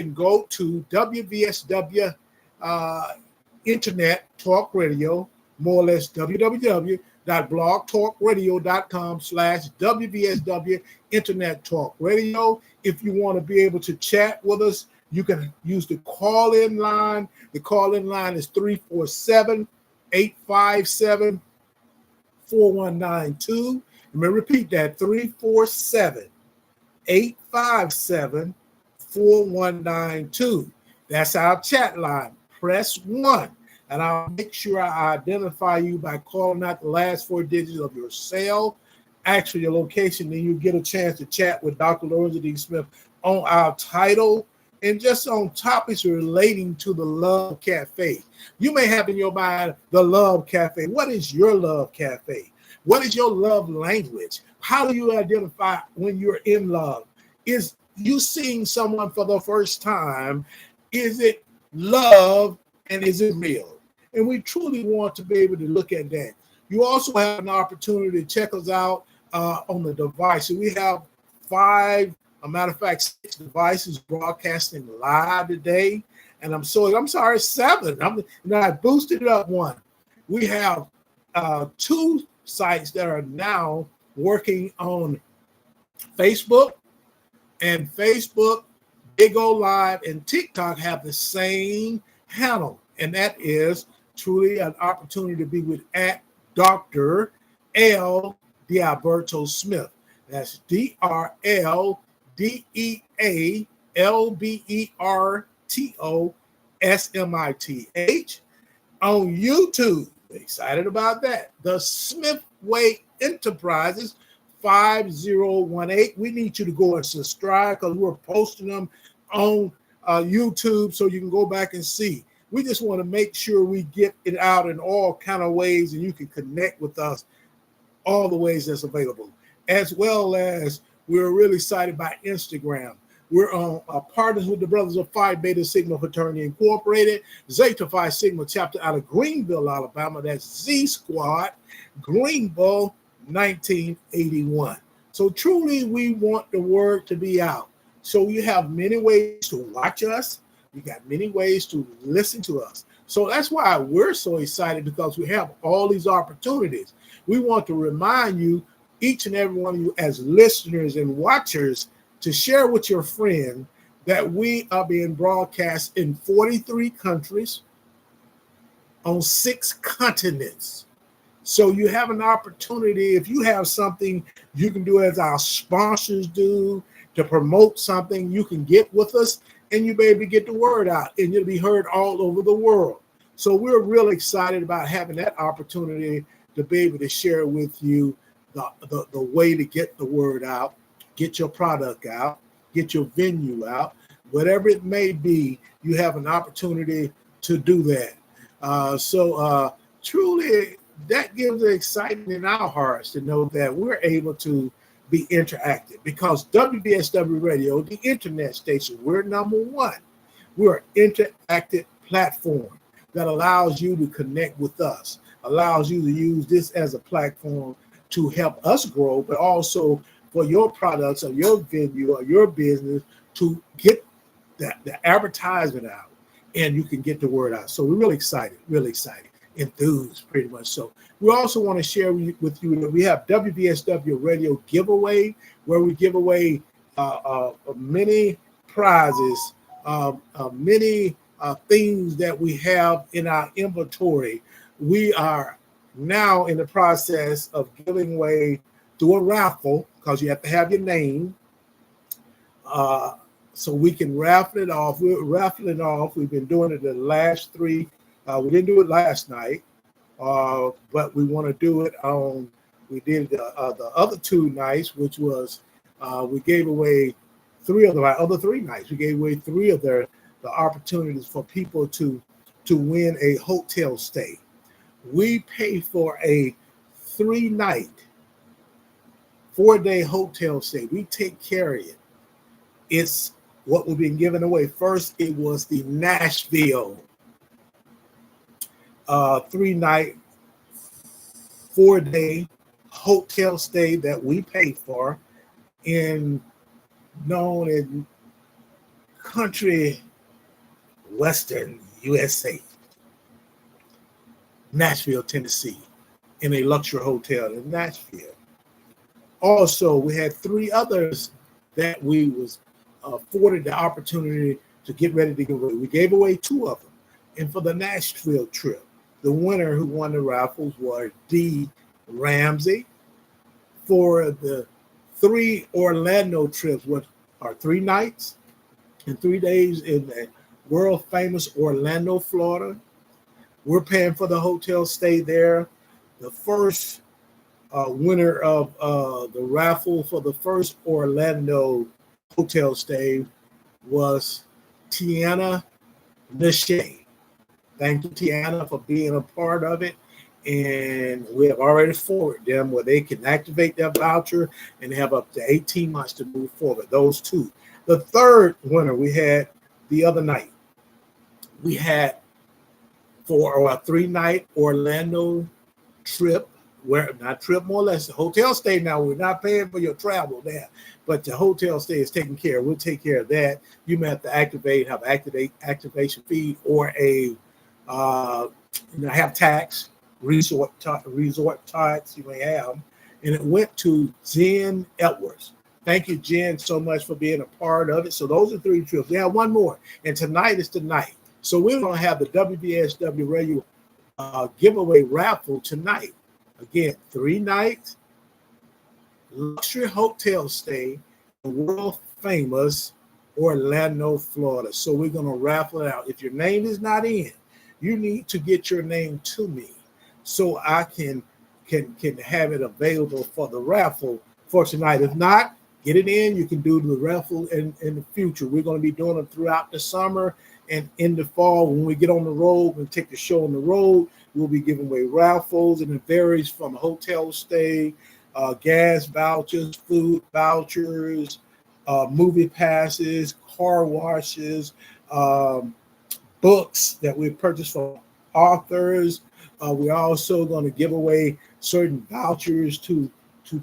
can go to WVSW Internet Talk Radio, more or less www.blogtalkradio.com/WVSW Internet Talk Radio. If you want to be able to chat with us, you can use the call-in line. The call-in line is 347-857-4192. Let me repeat that, 347-857-4192. That's our chat line. Press 1, and I'll make sure I identify you by calling out the last 4 digits of your cell, actually your location, then you get a chance to chat with Dr. Lorenzo D. Smith on our title and just on topics relating to the Love Cafe. You may have in your mind the Love Cafe. What is your Love Cafe? What is your love language? How do you identify when you're in love? Is you seeing someone for the first time? Is it love, and is it real? And we truly want to be able to look at that. You also have an opportunity to check us out on the device. We have 5, a matter of fact, 6 devices broadcasting live today. And I'm sorry, 7. I boosted it up 1. We have 2 sites that are now working on Facebook, and Facebook, Big O Live, and TikTok have the same handle, and that is truly an opportunity to be with at Dr. L. D'Alberto Smith. That's DRLDEALBERTO SMITH on YouTube. Excited about that. The Smith Way Enterprises 5018. We need you to go and subscribe because we're posting them on YouTube so you can go back and see. We just want to make sure we get it out in all kind of ways, and you can connect with us all the ways that's available. As well as we're really excited by Instagram. We're on partners with the Brothers of Phi Beta Sigma Fraternity Incorporated, Zeta Phi Sigma chapter out of Greenville, Alabama. That's Z Squad, Greenville, 1981. So truly, we want the word to be out. So you have many ways to watch us. You got many ways to listen to us. So that's why we're so excited, because we have all these opportunities. We want to remind you, each and every one of you as listeners and watchers, to share with your friend that we are being broadcast in 43 countries on 6 continents. So you have an opportunity. If you have something you can do as our sponsors do to promote something, you can get with us and you'll be able to get the word out, and you'll be heard all over the world. So we're really excited about having that opportunity to be able to share with you the way to get the word out, get your product out, get your venue out, whatever it may be. You have an opportunity to do that. So truly, that gives the excitement in our hearts to know that we're able to be interactive, because WVSW Radio, the internet station, we're number 1. We're an interactive platform that allows you to connect with us, allows you to use this as a platform to help us grow, but also for your products or your venue or your business to get the advertisement out, and you can get the word out. So we're really excited, enthused pretty much. So we also want to share with you that we have WVSW Radio giveaway, where we give away many prizes, many things that we have in our inventory. We are now in the process of giving away through a raffle, because you have to have your name, so we can raffle it off. We're raffling off. We've been doing it the last 3. We didn't do it last night, but we want to do it on. We did the other 2 nights, which was we gave away 3 of the other 3 nights. We gave away 3 of the opportunities for people to win a hotel stay. We pay for a 3-night, 4-day hotel stay. We take care of it. It's what we've been giving away. First, it was the Nashville 3-night, 4-day hotel stay that we paid for, in known and country western USA, Nashville, Tennessee, in a luxury hotel in Nashville. Also, we had 3 others that we was afforded the opportunity to get ready to give away. We gave away 2 of them. And for the Nashville trip, the winner who won the raffles was D. Ramsey. For the 3 Orlando trips, which are 3 nights and 3 days in the world famous Orlando, Florida, we're paying for the hotel stay there. The first winner of the raffle for the first Orlando hotel stay was Tiana Lachey. Thank you, Tiana, for being a part of it. And we have already forwarded them where they can activate their voucher and have up to 18 months to move forward. Those 2. The 3rd winner we had the other night. We had for a 3-night Orlando trip, where not trip more or less, the hotel stay. Now we're not paying for your travel there, but the hotel stay is taken care of. We'll take care of that. You may have to have activation fee or a have tax resort tax you may have. And it went to Jen Edwards. Thank you, Jen, so much for being a part of it. So those are 3 trips. We have 1 more, and tonight is the night. So we're going to have the WVSW Radio giveaway raffle tonight. Again, 3 nights, luxury hotel stay in world famous Orlando, Florida. So we're going to raffle it out. If your name is not in, you need to get your name to me so I can have it available for the raffle for tonight. If not, get it in. You can do the raffle in the future. We're going to be doing them throughout the summer and in the fall. When we get on the road and take the show on the road, we'll be giving away raffles, and it varies from hotel stay, gas vouchers, food vouchers, movie passes, car washes, books that we purchased from authors. We're also going to give away certain vouchers to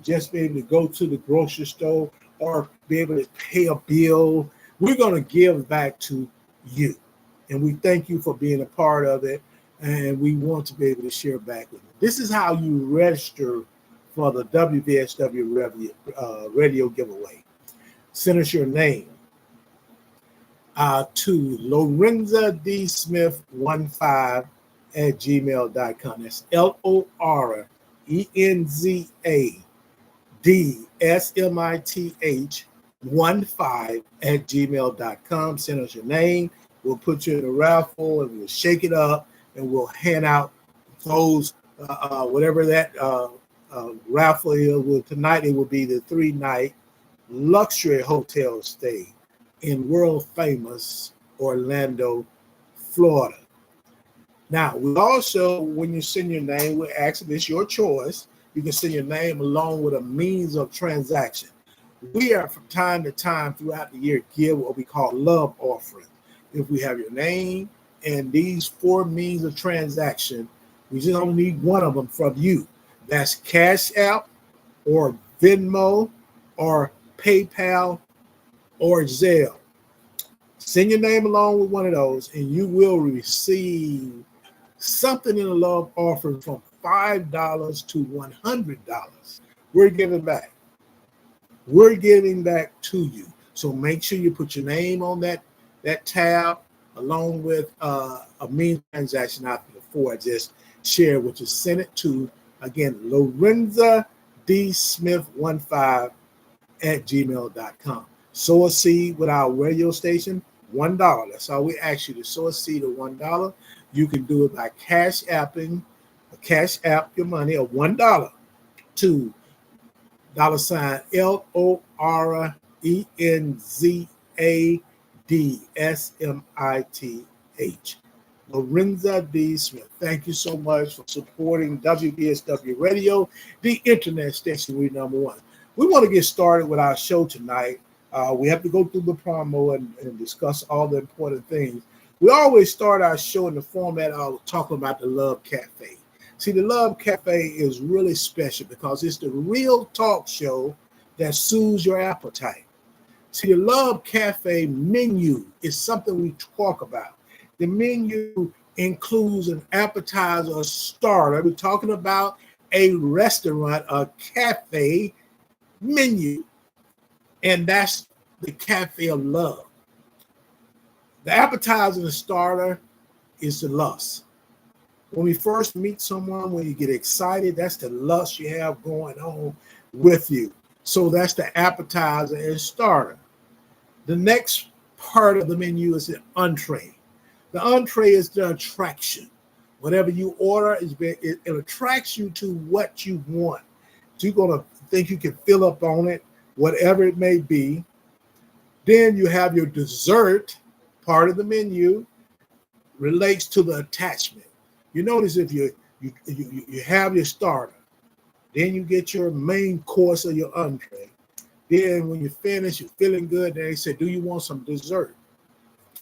just be able to go to the grocery store or be able to pay a bill. We're going to give back to you. And we thank you for being a part of it. And we want to be able to share back with you. This is how you register for the WVSW radio giveaway. Send us your name to Lorenza D. Smith 15@gmail.com. That's LORENZA DSMITH 15@gmail.com. Send us your name. We'll put you in a raffle and we'll shake it up and we'll hand out those whatever that raffle is. Well, tonight it will be the 3-night luxury hotel stay in world famous Orlando, Florida. Now, we also, when you send your name, we're asking, it's your choice. You can send your name along with a means of transaction. We are from time to time throughout the year give what we call love offering. If we have your name and these 4 means of transaction, we just only need one of them from you. That's Cash App or Venmo or PayPal or Zelle. Send your name along with one of those and you will receive something in a love offering from $5 to $100. We're giving back. We're giving back to you. So make sure you put your name on that tab along with a means transaction after the 4 I just shared, which is send it to, again, Lorenza D. Smith 15@gmail.com. Sow a seed with our radio station, $1. That's all we ask you to sow a seed of $1. You can do it by cash apping, cash app your money of $1 to $LORENZADSMITH. Lorenza D. Smith. Thank you so much for supporting WVSW Radio, the internet station we number 1. We want to get started with our show tonight. We have to go through the promo and discuss all the important things. We always start our show in the format of talking about the L.O.V.E. Cafe. See, the L.O.V.E. Cafe is really special because it's the real talk show that soothes your appetite. See, the Love Cafe menu is something we talk about. The menu includes an appetizer, a starter. We're talking about a restaurant, a cafe menu, and that's the Cafe of Love. The appetizer and the starter is the lust. When we first meet someone, when you get excited, that's the lust you have going on with you. So that's the appetizer and starter. The next part of the menu is the entree. The entree is the attraction. Whatever you order, it attracts you to what you want. So you're going to think you can fill up on it, whatever it may be. Then you have your dessert part of the menu relates to the attachment. You notice if you have your starter, then you get your main course of your entree. Then when you finish, you're feeling good. Then they say, do you want some dessert?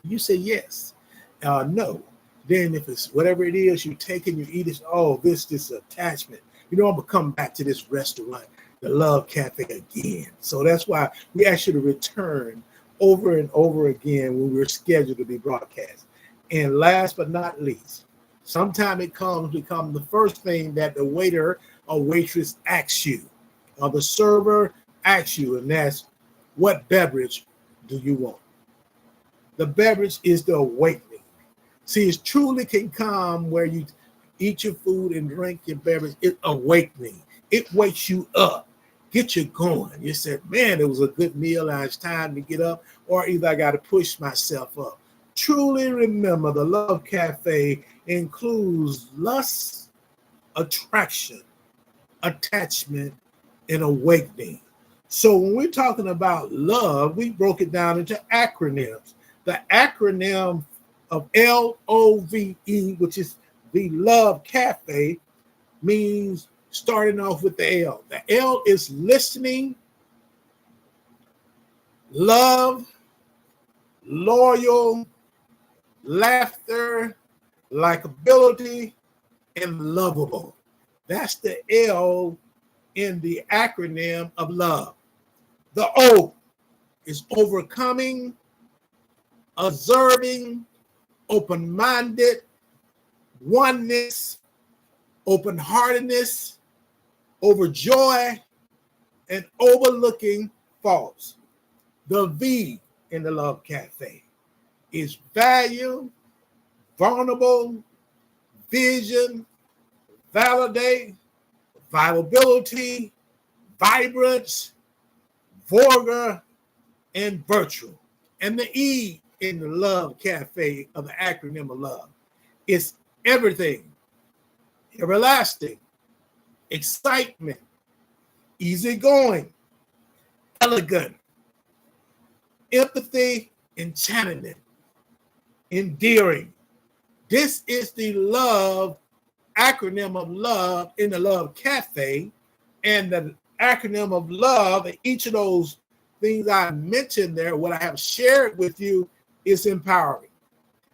You say yes. No. Then if it's whatever it is you take and you eat it, oh, this attachment. You know, I'm going to come back to this restaurant, the Love Cafe again. So that's why we ask you to return over and over again when we're scheduled to be broadcast. And last but not least, sometime it becomes the first thing that the waiter or waitress asks you, or the server asks you, and that's, what beverage do you want? The beverage is the awakening. See, it truly can come where you eat your food and drink your beverage. It's awakening. It wakes you up, get you going. You said, man, it was a good meal. Now it's time to get up, or either I got to push myself up. Truly remember, the Love Cafe includes lust, attraction, attachment, and awakening. So when we're talking about love, we broke it down into acronyms. The acronym of L.O.V.E, which is the Love Cafe, means starting off with the L. The L is listening, love, loyal, laughter, likability, and lovable. That's the L in the acronym of love. The O is overcoming, observing, open-minded, oneness, open-heartedness, overjoy, and overlooking faults. The V in the Love Cafe is value, vulnerable, vision, validate, viability, vibrance, vulgar, and virtual. And the E in the Love Cafe of the acronym of love is everything, everlasting, excitement, easygoing, elegant, empathy, enchantment, endearing. This is the love acronym of love in the Love Cafe, and the acronym of love, and each of those things I mentioned there, what I have shared with you, is empowering.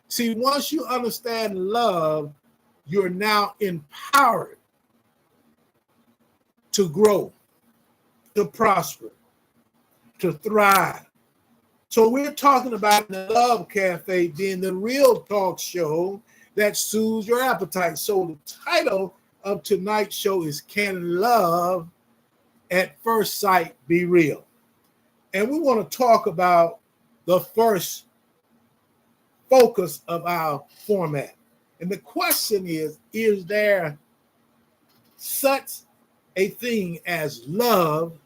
See, once you understand love, you're now empowered to grow, to prosper, to thrive. So we're talking about the Love Cafe being the real talk show that soothes your appetite. So the title of tonight's show is, Can Love at First Sight Be Real? And we want to talk about the first focus of our format. And the question is there such a thing as love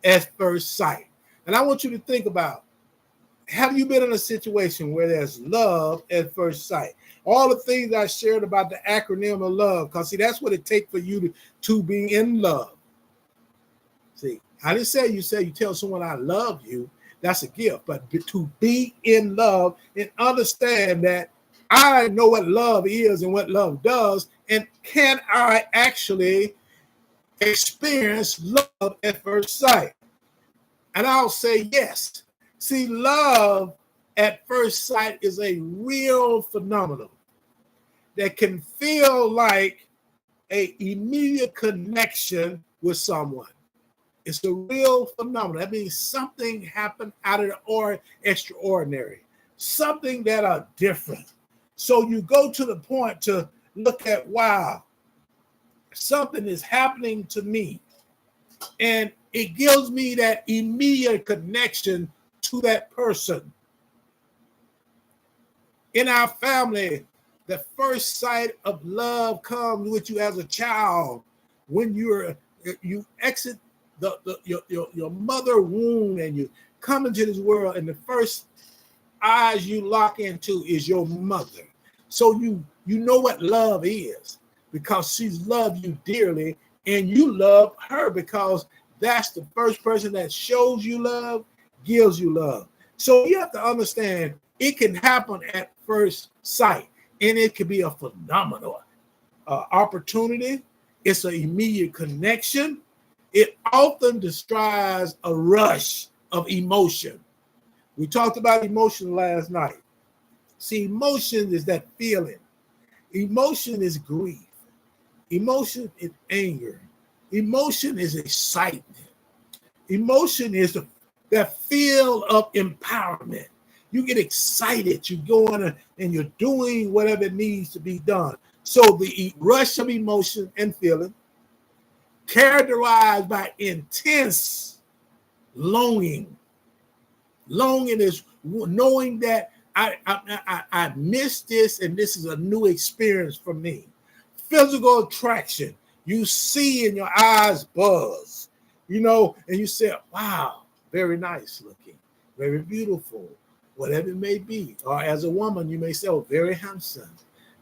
at first sight? And I want you to think about, have you been in a situation where there's love at first sight? All the things I shared about the acronym of love, because see, that's what it takes for you to be in love. See, I didn't say you tell someone I love you, that's a gift, but to be in love and understand that I know what love is and what love does, and can I actually experience love at first sight? And I'll say yes. See, love at first sight is a real phenomenon that can feel like an immediate connection with someone. It's a real phenomenon. That means something happened out of the extraordinary, something that are different. So you go to the point to look at, wow, something is happening to me. And it gives me that immediate connection to that person. In our family, the first sight of love comes with you as a child when you exit your mother womb and you come into this world, and the first eyes you lock into is your mother. So you know what love is because she's loved you dearly, and you love her because that's the first person that shows you love, gives you love. So you have to understand it can happen at first sight, and it can be a phenomenal opportunity. It's an immediate connection. It often describes a rush of emotion. We talked about emotion last night. See, emotion is that feeling. Emotion is grief. Emotion is anger. Emotion is excitement. Emotion is that feel of empowerment. You get excited. You go on and you're doing whatever needs to be done. So the rush of emotion and feeling, characterized by intense longing. Longing is knowing that I missed this, and this is a new experience for me. Physical attraction. You see and your eyes buzz, and you say, wow, very nice looking, very beautiful, whatever it may be. Or as a woman, you may say, oh, very handsome.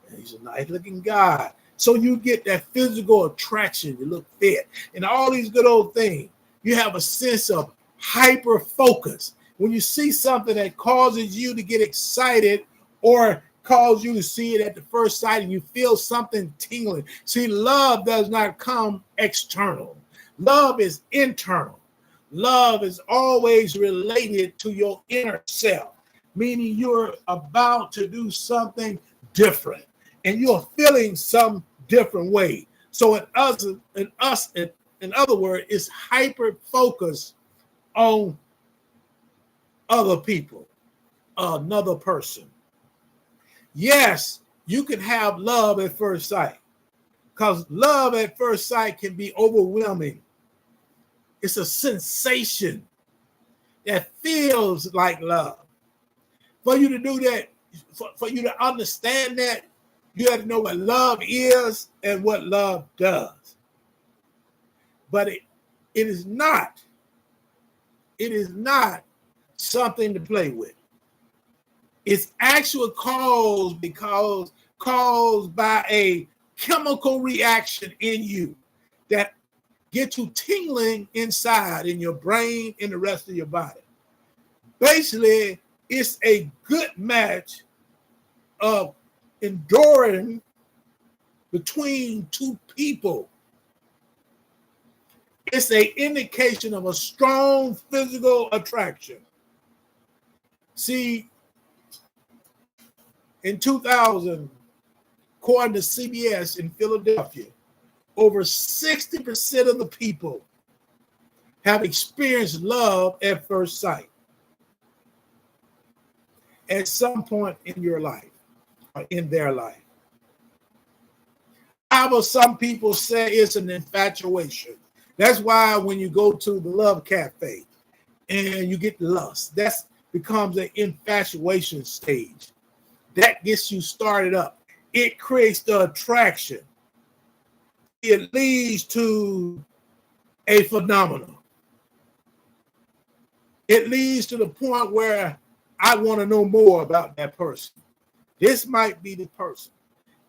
And he's a nice looking guy. So you get that physical attraction. You look fit and all these good old things. You have a sense of hyper focus. When you see something that causes you to get excited or cause you to see it at the first sight and you feel something tingling. See, love does not come external. Love is internal. Love is always related to your inner self, meaning you're about to do something different and you're feeling some different way. So in other words, it's hyper focused on other people, another person. Yes, you can have love at first sight, because love at first sight can be overwhelming. It's a sensation that feels like love. For you to do that, for you to understand that, you have to know what love is and what love does. But it is not something to play with. It's actually caused by a chemical reaction in you that gets you tingling inside in your brain and the rest of your body. Basically, it's a good match of enduring between two people. It's an indication of a strong physical attraction. See, in 2000, according to CBS in Philadelphia, over 60% of the people have experienced love at first sight at some point in your life or in their life. However, some people say it's an infatuation. That's why when you go to the Love Cafe and you get lust, that becomes an infatuation stage. That gets you started up. It creates the attraction. It leads to a phenomenon. It leads to the point where I want to know more about that person. This might be the person.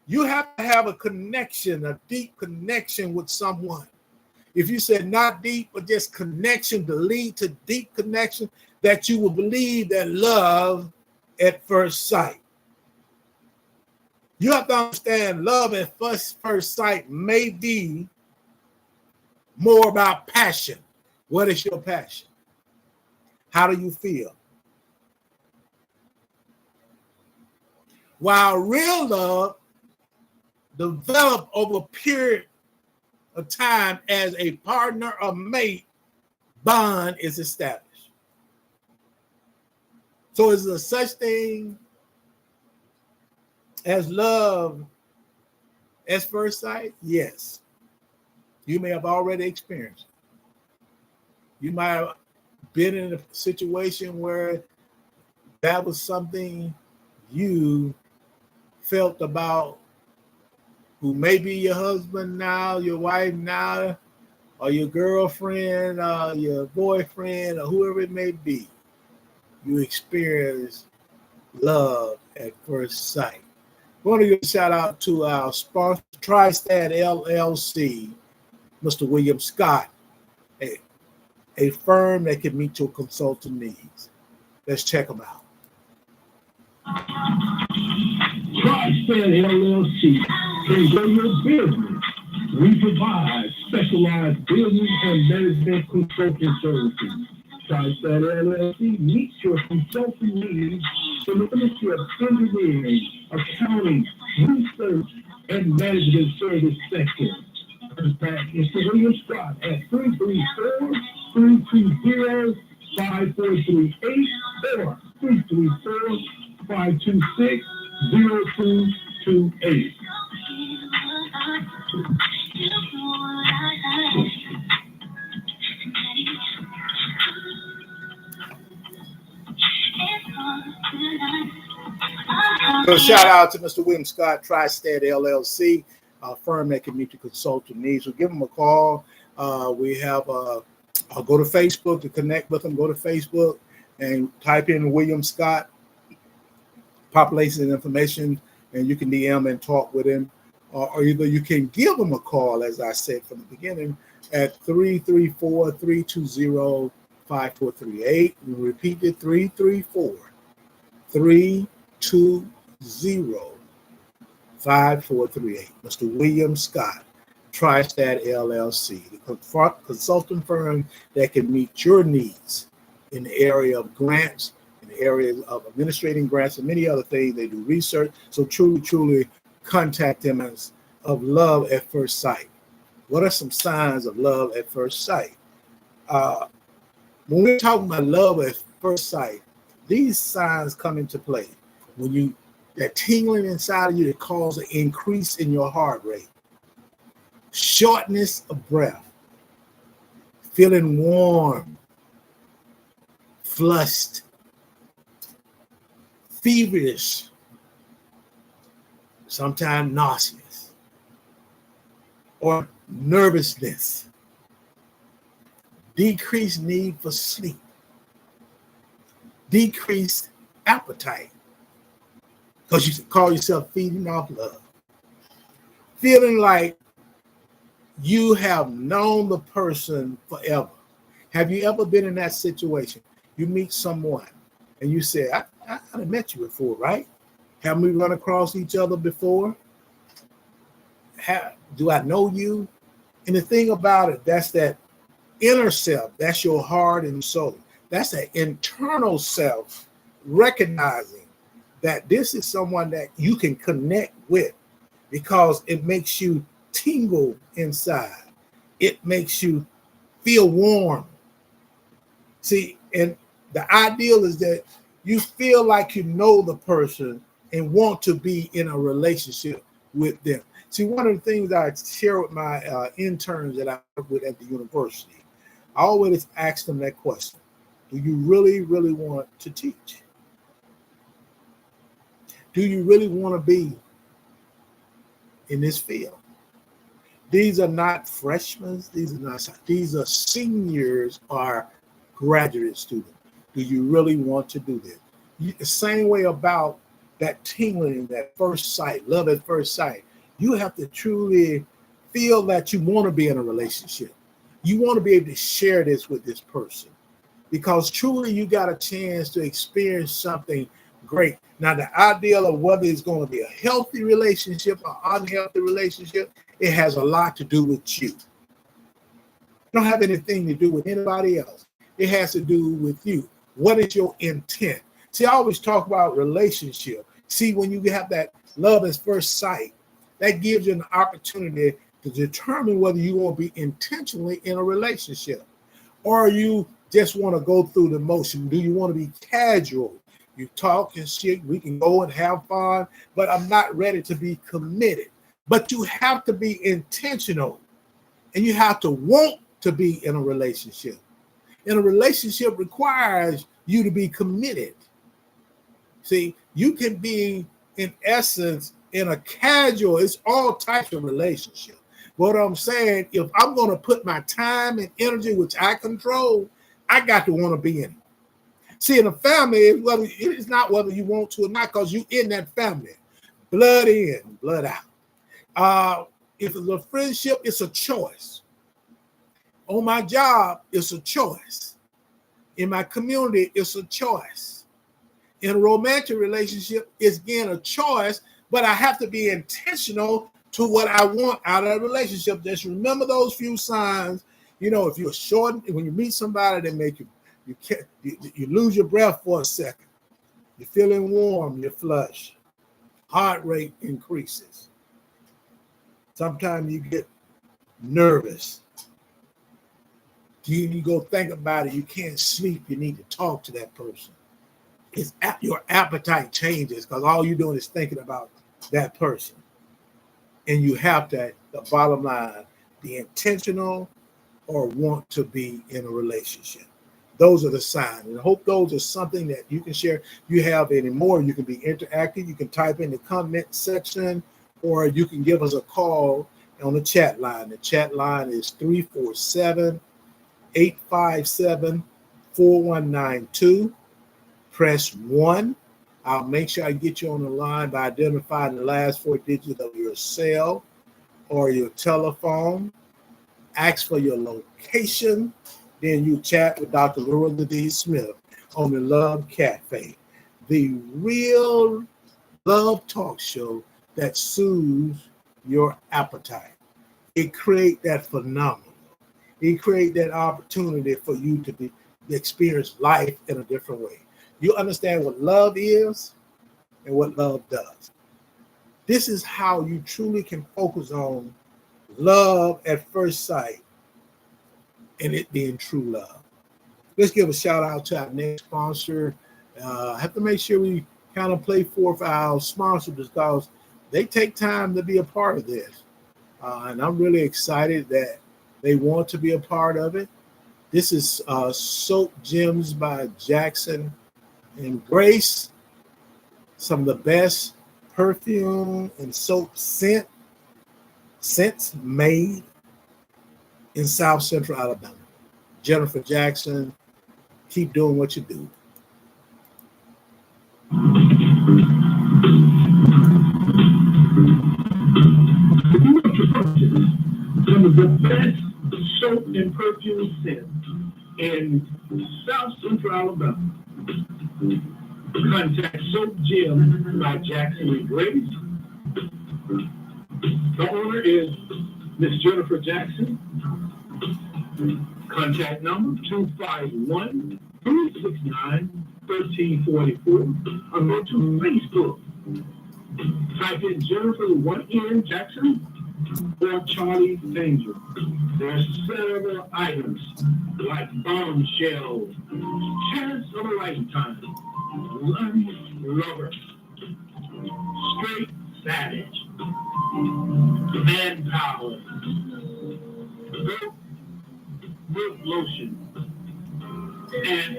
You have to have a connection, a deep connection with someone. If you said not deep, but just connection to lead to deep connection, that you will believe that love at first sight. You have to understand love at first sight may be more about passion. What is your passion? How do you feel? While real love develops over a period of time as a partner or mate bond is established. So is there such thing as love at first sight? Yes. You may have already experienced it. You might have been in a situation where that was something you felt about who may be your husband now, your wife now, or your girlfriend, or your boyfriend, or whoever it may be. You experience love at first sight. I want to give a shout out to our sponsor, TriStat LLC, Mr. William Scott, a firm that can meet your consulting needs. Let's check them out. TriStat LLC can grow your business. We provide specialized business and management consulting services. TriStat LLC meets your consulting needs in the industry of engineering, accounting, research, and management service sector. Contact Mr. William Scott at 334-320-5438 or 334-526-0228. So shout out to Mr. William Scott, TriStat LLC, a firm that can meet your consulting needs. So give them a call. We have I'll go to Facebook to connect with them. Go to Facebook and type in William Scott, population information, and you can DM and talk with him. Or either you can give them a call, as I said from the beginning, at 334-320-5438. We repeat it, 334-320-5438. Mr. William Scott, TriStat LLC, the consulting firm that can meet your needs in the area of grants, in the area of administrating grants, and many other things. They do research. So truly contact them as of love at first sight. What are some signs of love at first sight? When we're talking about love at first sight, these signs come into play. When that tingling inside of you that causes an increase in your heart rate, shortness of breath, feeling warm, flushed, feverish, sometimes nauseous, or nervousness, decreased need for sleep, decreased appetite, because you call yourself feeding off love, feeling like you have known the person forever. Have you ever been in that situation? You meet someone and you say, I've met you before, right? Have we run across each other before? Do I know you? And the thing about it, that's that inner self. That's your heart and soul. That's that internal self recognizing that this is someone that you can connect with because it makes you tingle inside. It makes you feel warm. See, and the ideal is that you feel like you know the person and want to be in a relationship with them. See, one of the things I share with my interns that I work with at the university, I always ask them that question. Do you really want to teach? Do you really want to be in this field? These are not freshmen. These are seniors or graduate students. Do you really want to do this? The same way about that tingling, that first sight, love at first sight. You have to truly feel that you want to be in a relationship. You want to be able to share this with this person because truly you got a chance to experience something great. Now, the ideal of whether it's going to be a healthy relationship or unhealthy relationship, it has a lot to do with you. It don't have anything to do with anybody else. It has to do with you. What is your intent? See, I always talk about relationship. See, when you have that love at first sight, that gives you an opportunity to determine whether you want to be intentionally in a relationship. Or you just want to go through the motion? Do you want to be casual? You talk and shit, we can go and have fun, but I'm not ready to be committed. But you have to be intentional, and you have to want to be in a relationship. And a relationship requires you to be committed. See, you can be, in essence, in a casual, it's all types of relationship. What I'm saying, if I'm going to put my time and energy, which I control, I got to want to be in it. See, in a family, it's not whether you want to or not, because you in that family. Blood in, blood out. If it's a friendship, it's a choice. On my job, it's a choice. In my community, it's a choice. In a romantic relationship, it's again a choice, but I have to be intentional to what I want out of a relationship. Just remember those few signs. You know, if you're short, when you meet somebody, they make you lose your breath for a second. You're feeling warm, you flush. Heart rate increases. Sometimes you get nervous. You go think about it. You can't sleep. You need to talk to that person. Your appetite changes because all you're doing is thinking about that person. And you have to, the bottom line, be intentional or want to be in a relationship. Those are the signs. And I hope those are something that you can share. If you have any more, you can be interactive. You can type in the comment section, or you can give us a call on the chat line. The chat line is 347-857-4192. Press 1. I'll make sure I get you on the line by identifying the last 4 digits of your cell or your telephone. Ask for your location. Then you chat with Dr. Loretta D. Smith on the Love Cafe, the real love talk show that soothes your appetite. It creates that phenomenon. It creates that opportunity for you to experience life in a different way. You understand what love is and what love does. This is how you truly can focus on love at first sight and it being true love. Let's give a shout out to our next sponsor. I have to make sure we kind of play forth our sponsor because they take time to be a part of this. And I'm really excited that they want to be a part of it. This is Soap Gems by Jackson and Grace. Some of the best perfume and soap scents made in South Central Alabama. Jennifer Jackson, keep doing what you do. Some of the best soap and perfume scents in South Central Alabama. Contact Soap Gym by Jackson and Grace. The owner is Miss Jennifer Jackson. Contact number 251-369-1344. Or go to Facebook. Type in Jennifer Jackson or Charlie Danger. There's several items like bombshells, chance of a lifetime, lover, straight savage, manpower, milk lotion, and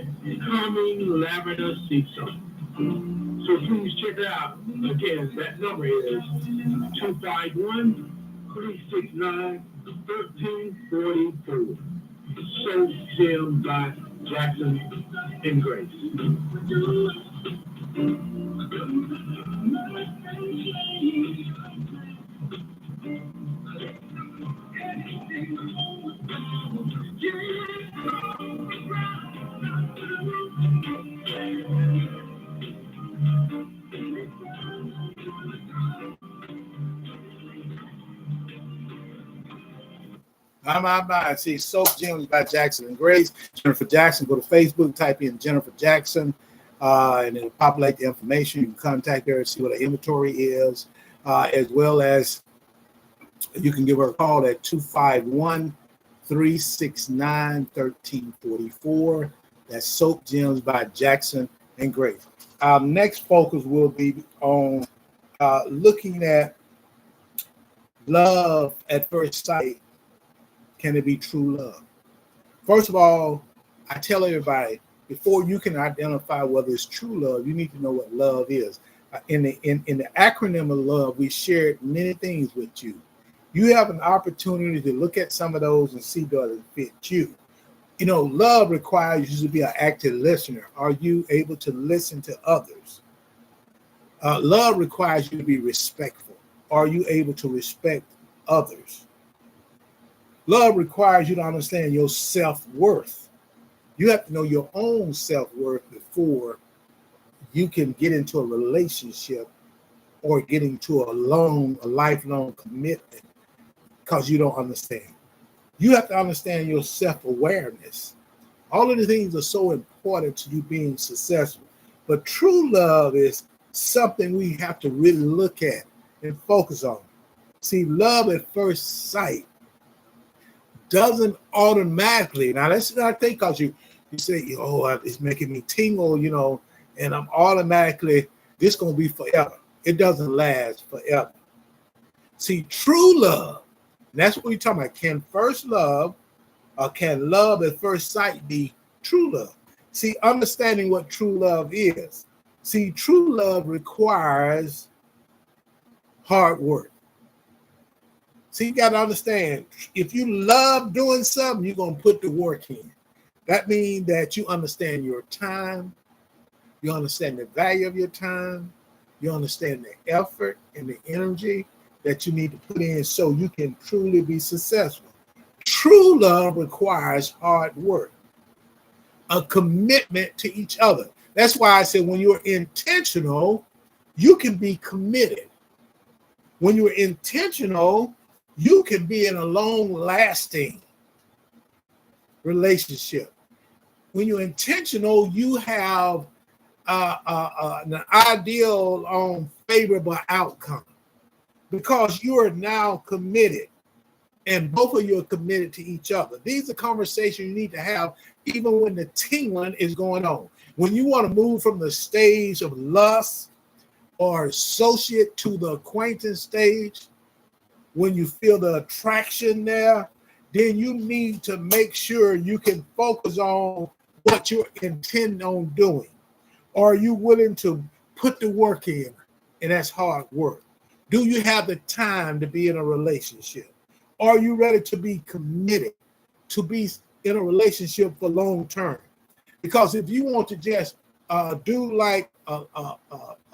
calming lavender sea salt. So please check it out. Again, that number is 251-369-1344. Soap Gym by Jackson and Grace. I see Soap Gems by Jackson and Grace. Jennifer Jackson. Go to Facebook, type in Jennifer Jackson, and it'll populate the information. You can contact her and see what her inventory is, as well as you can give her a call at 369-1344. That's Soap Gems by Jackson and Grace. Our next focus will be on looking at love at first sight. Can it be true love? First of all, I tell everybody, before you can identify whether it's true love, you need to know what love is. In the acronym of love, we shared many things with you. You have an opportunity to look at some of those and see does it fit you. You know, love requires you to be an active listener. Are you able to listen to others? Love requires you to be respectful. Are you able to respect others? Love requires you to understand your self-worth. You have to know your own self-worth before you can get into a relationship or get into a lifelong commitment, because you don't understand. You have to understand your self-awareness. All of the things are so important to you being successful. But true love is something we have to really look at and focus on. See, love at first sight doesn't automatically, now let's not think because you say, oh, it's making me tingle, you know, and I'm automatically, this going to be forever. It doesn't last forever. See, true love, and that's what we're talking about. Can first love, or can love at first sight be true love? See, understanding what true love is. See, true love requires hard work. See, you got to understand, if you love doing something, you're going to put the work in. That means that you understand your time, you understand the value of your time, you understand the effort and the energy that you need to put in so you can truly be successful. True love requires hard work, a commitment to each other. That's why I said when you're intentional, you can be committed. When you're intentional, you can be in a long-lasting relationship. When you're intentional, you have an ideal favorable outcome because you are now committed, and both of you are committed to each other. These are conversations you need to have even when the tingling is going on. When you want to move from the stage of lust or associate to the acquaintance stage, when you feel the attraction there, then you need to make sure you can focus on what you're intending on doing. Are you willing to put the work in? And that's hard work. Do you have the time to be in a relationship? Are you ready to be committed, to be in a relationship for long term? Because if you want to just do like a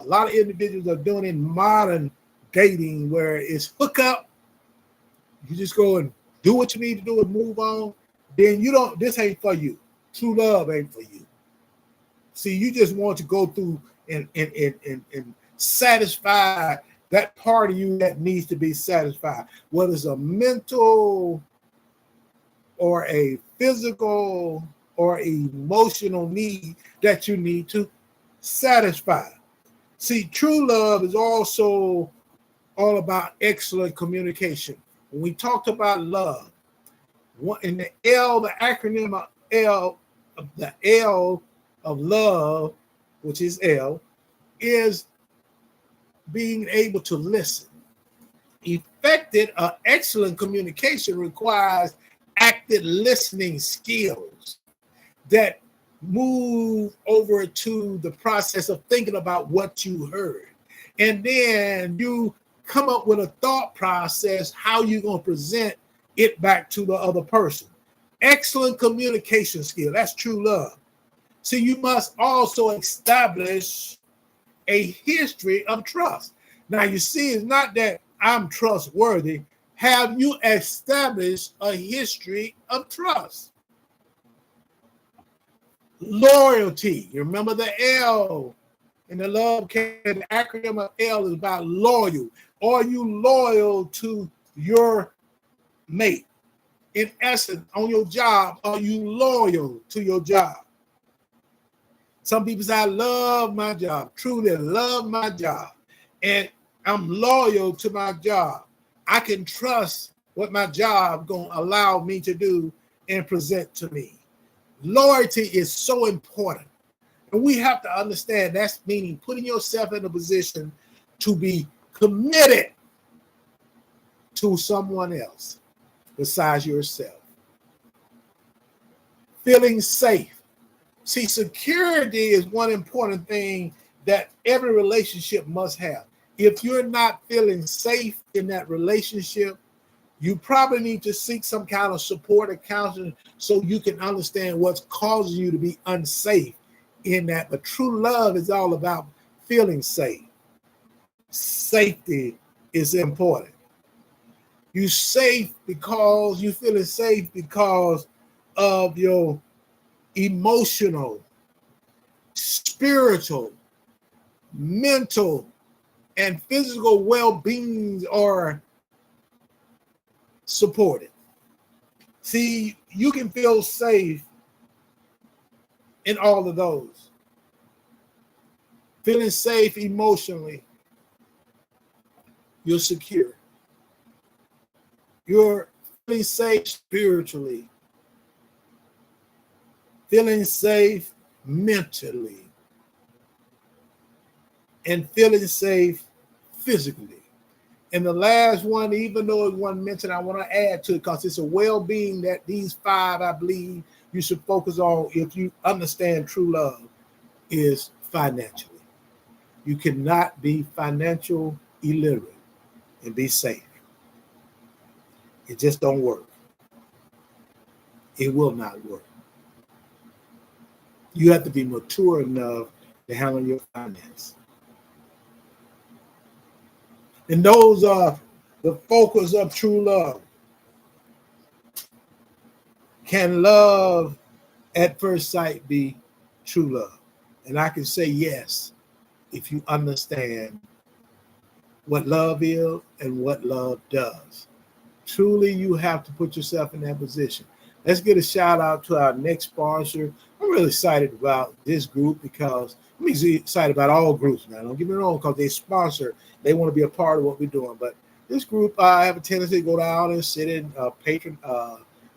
lot of individuals are doing in modern dating, where it's hook up, you just go and do what you need to do and move on, then this ain't for you. True love ain't for you. See, you just want to go through and satisfy that part of you that needs to be satisfied, whether it's a mental or a physical or emotional need that you need to satisfy. See, true love is also all about excellent communication. When we talked about love, in the L, the acronym of L, the L of love, which is L, is being able to listen. Effective, excellent communication requires active listening skills that move over to the process of thinking about what you heard. And then you come up with a thought process, how you're going to present it back to the other person. Excellent communication skill. That's true love. So you must also establish a history of trust. Now, you see, it's not that I'm trustworthy. Have you established a history of trust? Loyalty. You remember the L in the love, the acronym of L is about loyal. Are you loyal to your mate? In essence, on your job, are you loyal to your job? Some people say, I love my job. Truly love my job. And I'm loyal to my job. I can trust what my job going to allow me to do and present to me. Loyalty is so important. And we have to understand that's meaning putting yourself in a position to be committed to someone else besides yourself. Feeling safe. See, security is one important thing that every relationship must have. If you're not feeling safe in that relationship, you probably need to seek some kind of support or counseling so you can understand what's causing you to be unsafe in that. But true love is all about feeling safe. Safety is important. You're safe because you're feeling safe because of your emotional, spiritual, mental, and physical well-being are supported. See, you can feel safe in all of those. Feeling safe emotionally, you're secure. You're feeling safe spiritually, feeling safe mentally, and feeling safe physically. And the last one, even though it wasn't mentioned, I want to add to it because it's a well-being that these five, I believe, you should focus on if you understand true love, is financially. You cannot be financial illiterate and be safe. It just don't work. It will not work. You have to be mature enough to handle your finance. And those are the focus of true love. Can love at first sight be true love? And I can say yes, if you understand what love is and what love does. Truly, you have to put yourself in that position. Let's get a shout out to our next sponsor. I'm really excited about this group because I'm excited about all groups now. Don't get me wrong, because they sponsor, they want to be a part of what we're doing. But this group, I have a tendency to go down and sit in,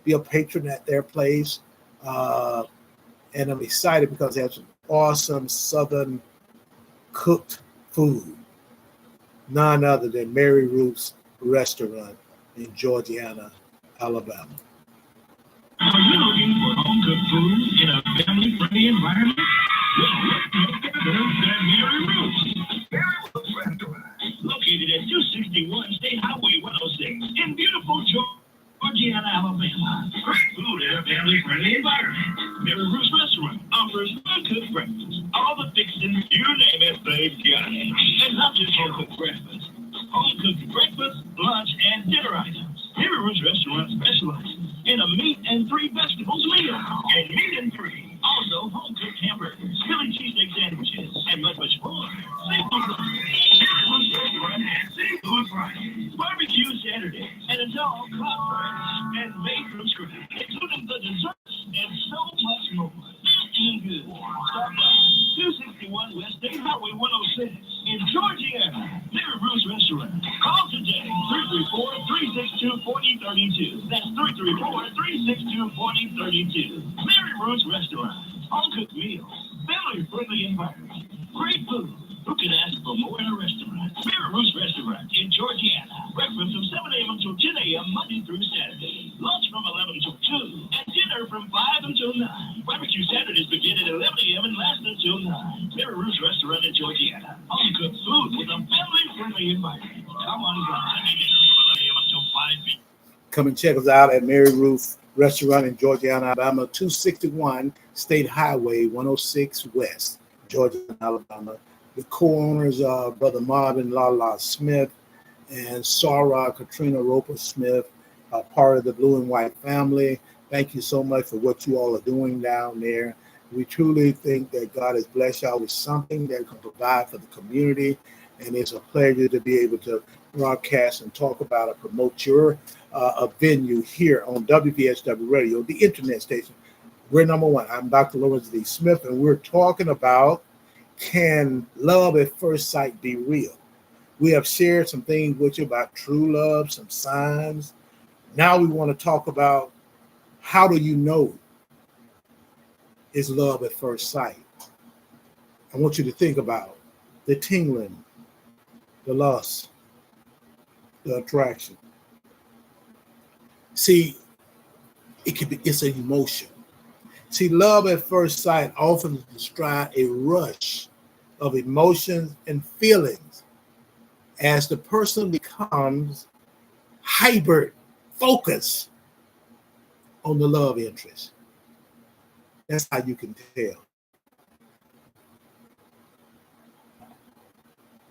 be a patron at their place. And I'm excited because they have some awesome Southern cooked food. None other than Mary Ruth's Restaurant in Georgiana, Alabama. Are you looking for home-cooked food in a family-friendly environment? Well, look at Mary Ruth's. Mary Ruth's Restaurant, located at 261 State Highway 106 in beautiful Georgiana, Alabama. Great food in a family-friendly environment. Mary Ruth's Restaurant offers home-cooked breakfast. All the fixings, you name it, they've got it. And not just home-cooked breakfast. Home-cooked breakfast, lunch, and dinner items. Mary Ruth's Restaurant specializes in a meat and 3 vegetables meal. And meat and 3. Also, home-cooked hamburgers, Philly cheesesteak sandwiches, and much, much more. Seafood Fridays. Mary Ruth's Restaurant has Seafood Fridays, Barbecue Saturdays, and it's all caught fresh and made from scratch, including the desserts and so much more. And good. Stop by 261 West State Highway 106 in Georgiana. Mary Ruth's Restaurant. Call today, 334-362-4032. That's 334-362-4032. Mary Ruth's Restaurant. Home-cooked meals, family-friendly environment, great food. Who can ask for more in a restaurant? Mary Ruth's Restaurant in Georgiana. Breakfast from 7 a.m. until 10 a.m. Monday through Saturday. Lunch from 11 until 2. And dinner from 5 until 9. Barbecue Saturdays begin at 11 a.m. and last until 9. Mary Ruth's Restaurant in Georgiana. Home-cooked food with a family-friendly environment. Come on, guys. Dinner from 11 a.m. until 5 p.m. Come and check us out at Mary Ruth Restaurant in Georgiana, Alabama, 261 State Highway 106 West, Georgiana, Alabama. The co-owners are Brother Marvin Lala Smith and Sarah Katrina Roper Smith, part of the Blue and White family. Thank you so much for what you all are doing down there. We truly think that God has blessed y'all with something that can provide for the community, and it's a pleasure to be able to broadcast and talk about and promote your venue here on WVSW Radio, the internet station. We're number one. I'm Dr. Lawrence D. Smith, and we're talking about, can love at first sight be real? We have shared some things with you about true love, some signs, Now we want to talk about how do you know it's love at first sight? I want you to think about the tingling, the lust, the attraction. See, it's an emotion. See, love at first sight often describes a rush of emotions and feelings as the person becomes hyper focused on the love interest. That's how you can tell.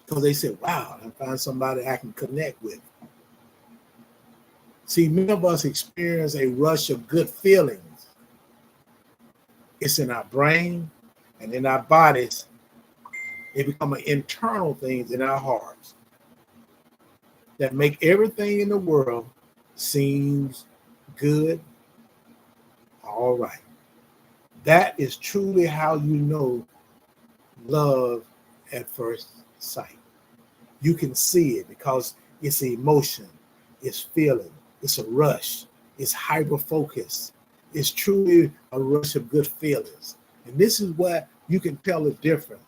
Because they say, wow, I find somebody I can connect with. See, many of us experience a rush of good feelings. It's in our brain and in our bodies. They become internal things in our hearts that make everything in the world seems good, all right. That is truly how you know love at first sight. You can see it because it's emotion, it's feeling, it's a rush, it's hyper focus. It's truly a rush of good feelings. And this is what you can tell the difference.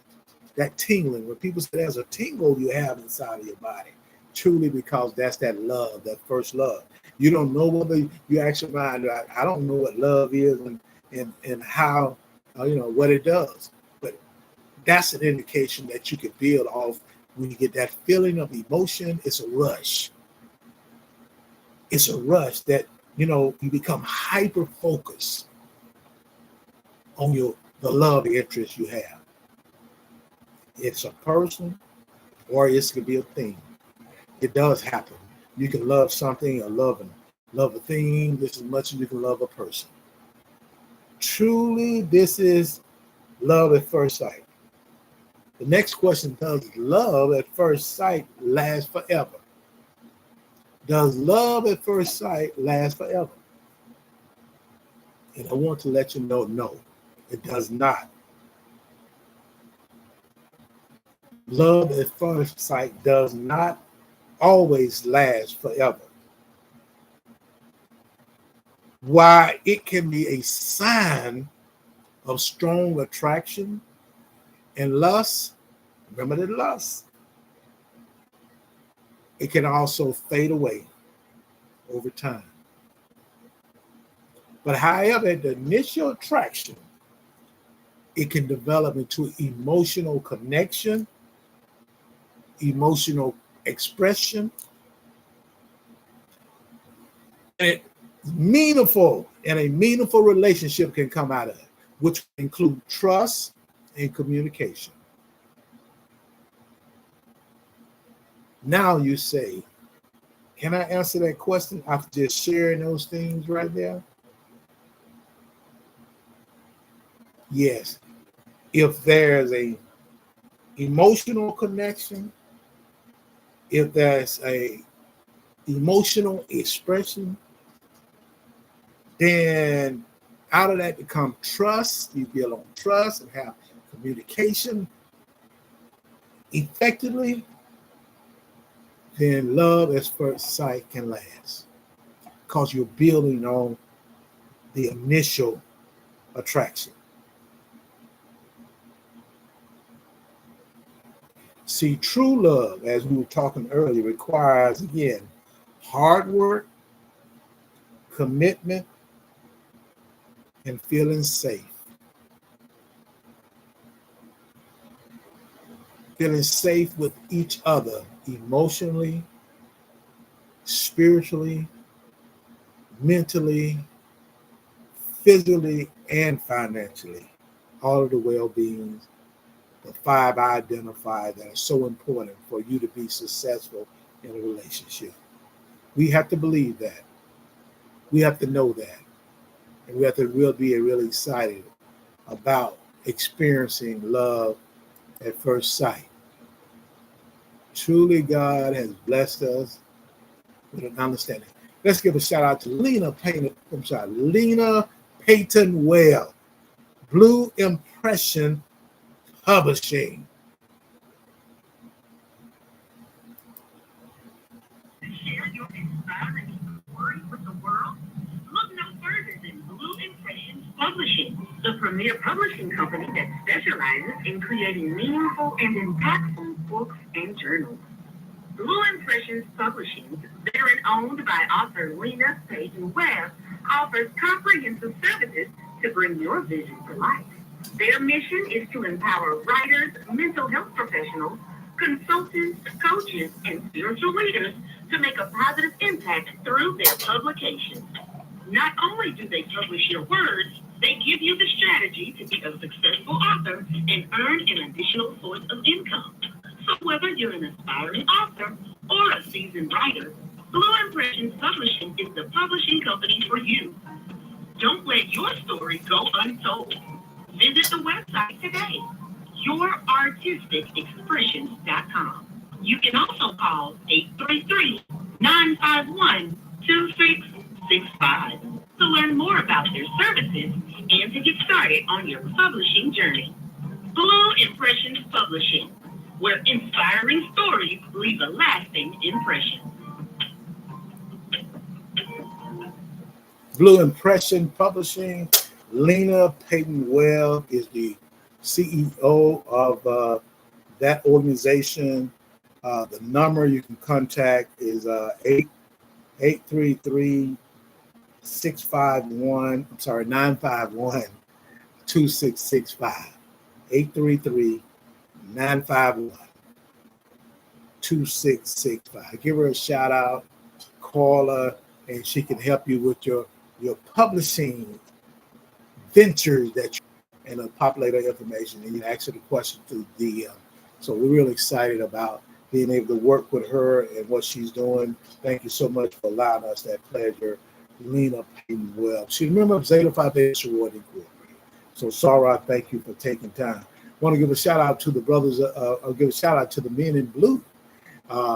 That tingling, when people say there's a tingle you have inside of your body, truly because that's that love, that first love. You don't know whether you actually mind. I don't know what love is and how, what it does. But that's an indication that you can build off when you get that feeling of emotion. It's a rush. It's a rush that, you become hyper focused on the love interest you have. It's a person or it could be a thing. It does happen. You can love something or love a thing just as much as you can love a person. Truly, this is love at first sight. The next question, does love at first sight last forever? Does love at first sight last forever? And I want to let you know, no, it does not. Love at first sight does not always last forever. While it can be a sign of strong attraction and lust, remember the lust, it can also fade away over time. But however, the initial attraction, it can develop into emotional connection, emotional expression, and a meaningful relationship can come out of it, which include trust and communication. Now you say, can I answer that question after just sharing those things right there? Yes. If there's a emotional connection, if there's a emotional expression, then out of that become trust. You build on trust and have communication effectively, then love at first sight can last because you're building on the initial attraction. See, true love, as we were talking earlier, requires, again, hard work, commitment, and feeling safe. Feeling safe with each other emotionally, spiritually, mentally, physically, and financially. All of the well-being, the 5 I identified that are so important for you to be successful in a relationship. We have to believe that. We have to know that. And we have to be really excited about experiencing love at first sight. Truly, God has blessed us with an understanding. Let's give a shout out to Lena Payton Well, Blue Impression Publishing. Share your inspiring story with the premier publishing company that specializes in creating meaningful and impactful books and journals. Blue Impressions Publishing, veteran owned by author Lena Payton Webb, offers comprehensive services to bring your vision to life. Their mission is to empower writers, mental health professionals, consultants, coaches, and spiritual leaders to make a positive impact through their publications. Not only do they publish your words, they give you the strategy to be a successful author and earn an additional source of income. So whether you're an aspiring author or a seasoned writer, Blue Impressions Publishing is the publishing company for you. Don't let your story go untold. Visit the website today, yourartisticexpressions.com. You can also call 833-951-2665 to learn more about their services and to get started on your publishing journey. Blue Impressions Publishing, where inspiring stories leave a lasting impression. Blue Impression Publishing. Lena Payton Webb is the CEO of that organization. The number you can contact is 951-2665. 833-951-2665. Give her a shout out, call her, and she can help you with your publishing ventures and populate her information, and you can ask her the question through DM. So we're really excited about being able to work with her and what she's doing. Thank you so much for allowing us that pleasure. Lena Payton Webb. She's a member of Zeta Phi Beta Sorority Incorporated. So Sarah, thank you for taking time. I want to give a shout out to the brothers, I'll give a shout out to the men in blue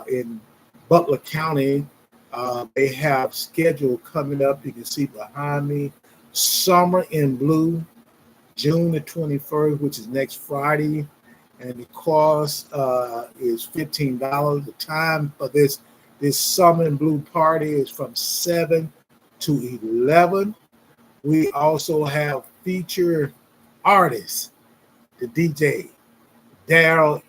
in Butler County. They have scheduled coming up. You can see behind me, Summer in Blue, June the 21st, which is next Friday. And the cost is $15. The time for this Summer in Blue party is from 7 to 11. We also have featured artists, the DJ, Daryl